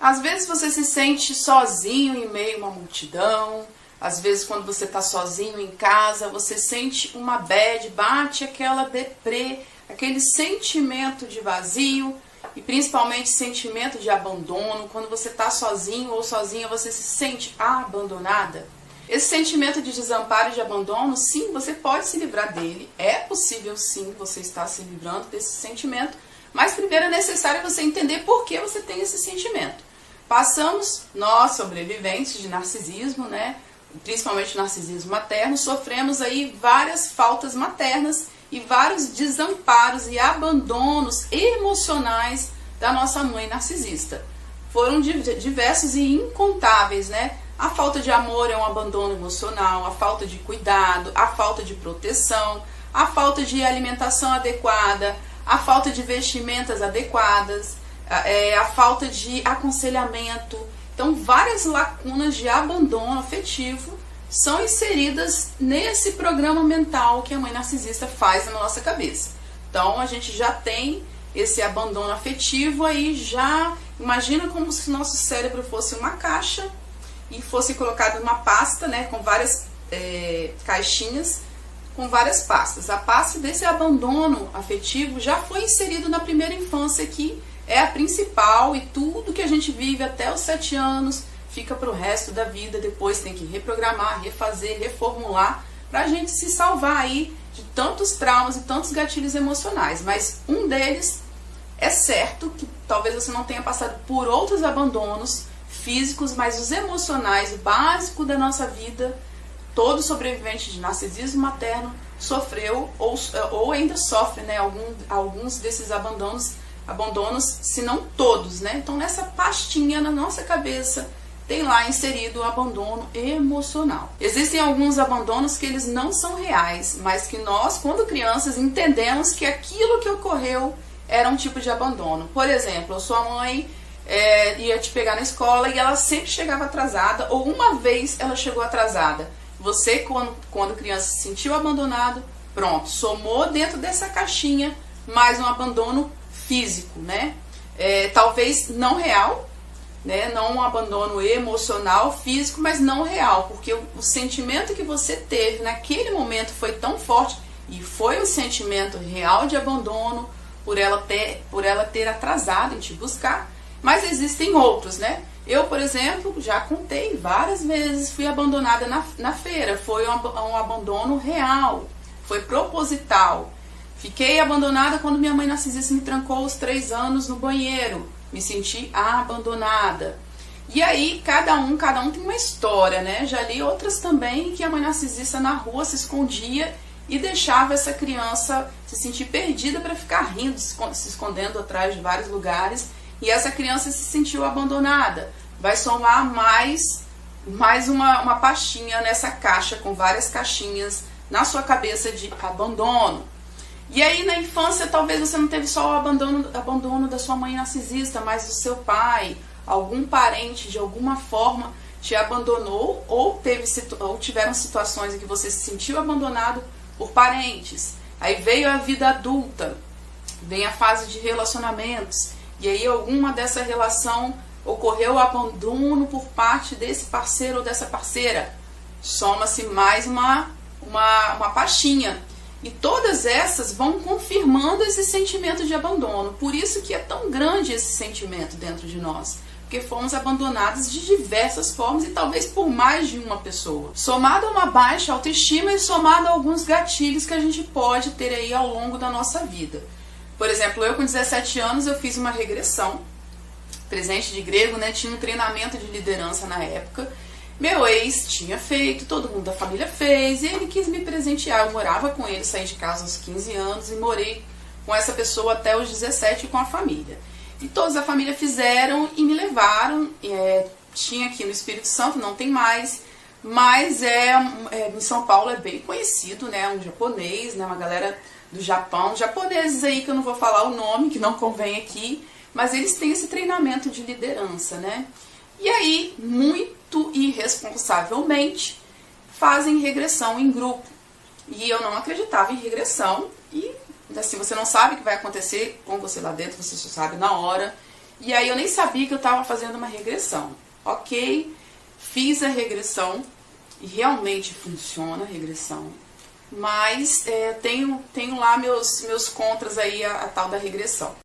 Às vezes você se sente sozinho em meio a uma multidão, às vezes quando você está sozinho em casa, você sente uma bad, bate aquela deprê, aquele sentimento de vazio e principalmente sentimento de abandono. Quando você está sozinho ou sozinha, você se sente abandonada. Esse sentimento de desamparo e de abandono, sim, você pode se livrar dele. É possível, sim, você estar se livrando desse sentimento, mas primeiro é necessário você entender por que você tem esse sentimento. Passamos, nós sobreviventes de narcisismo, né, principalmente narcisismo materno, sofremos aí várias faltas maternas e vários desamparos e abandonos emocionais da nossa mãe narcisista. Foram diversos e incontáveis, né? A falta de amor é um abandono emocional, a falta de cuidado, a falta de proteção, a falta de alimentação adequada, a falta de vestimentas adequadas, a falta de aconselhamento. Então, várias lacunas de abandono afetivo são inseridas nesse programa mental que a mãe narcisista faz na nossa cabeça. Então, a gente já tem esse abandono afetivo aí, já imagina como se o nosso cérebro fosse uma caixa e fosse colocado numa pasta, né, com várias caixinhas, com várias pastas. A pasta desse abandono afetivo já foi inserido na primeira infância, que é a principal, e tudo que a gente vive até os 7 anos fica para o resto da vida. Depois tem que reprogramar, refazer, reformular, para a gente se salvar aí de tantos traumas e tantos gatilhos emocionais. Mas um deles é certo, que talvez você não tenha passado por outros abandonos físicos, mas os emocionais, o básico da nossa vida, todo sobrevivente de narcisismo materno sofreu ou ainda sofre, né, alguns desses abandonos, se não todos, né? Então, nessa pastinha na nossa cabeça tem lá inserido o abandono emocional. Existem alguns abandonos que eles não são reais, mas que nós, quando crianças, entendemos que aquilo que ocorreu era um tipo de abandono. Por exemplo, a sua mãe ia te pegar na escola e ela sempre chegava atrasada, ou uma vez ela chegou atrasada. Você, quando criança, se sentiu abandonado, pronto, somou dentro dessa caixinha mais um abandono físico, né? Talvez não real, né? Não um abandono emocional, físico, mas não real, porque o sentimento que você teve naquele momento foi tão forte, e foi um sentimento real de abandono por ela ter atrasado em te buscar. Mas existem outros, né? Eu, por exemplo, já contei várias vezes, fui abandonada na feira. Foi um abandono real, foi proposital. Fiquei abandonada quando minha mãe narcisista me trancou aos 3 anos no banheiro. Me senti abandonada. E aí, cada um tem uma história, né? Já li outras também que a mãe narcisista na rua se escondia e deixava essa criança se sentir perdida para ficar rindo, se escondendo atrás de vários lugares. E essa criança se sentiu abandonada. Vai somar mais uma pastinha nessa caixa, com várias caixinhas na sua cabeça de abandono. E aí, na infância, talvez você não teve só o abandono da sua mãe narcisista, mas do seu pai, algum parente de alguma forma te abandonou, ou tiveram situações em que você se sentiu abandonado por parentes. Aí veio a vida adulta, vem a fase de relacionamentos, e aí alguma dessa relação ocorreu o abandono por parte desse parceiro ou dessa parceira. Soma-se mais uma pastinha. E todas essas vão confirmando esse sentimento de abandono. Por isso que é tão grande esse sentimento dentro de nós. Porque fomos abandonados de diversas formas e talvez por mais de uma pessoa. Somado a uma baixa autoestima e somado a alguns gatilhos que a gente pode ter aí ao longo da nossa vida. Por exemplo, eu com 17 anos eu fiz uma regressão, presente de grego, né? Tinha um treinamento de liderança na época. Meu ex tinha feito, todo mundo da família fez, e ele quis me presentear. Eu morava com ele, saí de casa aos 15 anos e morei com essa pessoa até os 17 com a família. E todos da família fizeram e me levaram. Tinha aqui no Espírito Santo, não tem mais, mas em São Paulo é bem conhecido, né? Um japonês, né? Uma galera do Japão, japoneses aí que eu não vou falar o nome, que não convém aqui, mas eles têm esse treinamento de liderança, né? E aí, muito irresponsavelmente, fazem regressão em grupo. E eu não acreditava em regressão. E assim, você não sabe o que vai acontecer com você lá dentro, você só sabe na hora. E aí eu nem sabia que eu estava fazendo uma regressão. Ok, fiz a regressão e realmente funciona a regressão. Mas tenho lá meus contras aí a tal da regressão.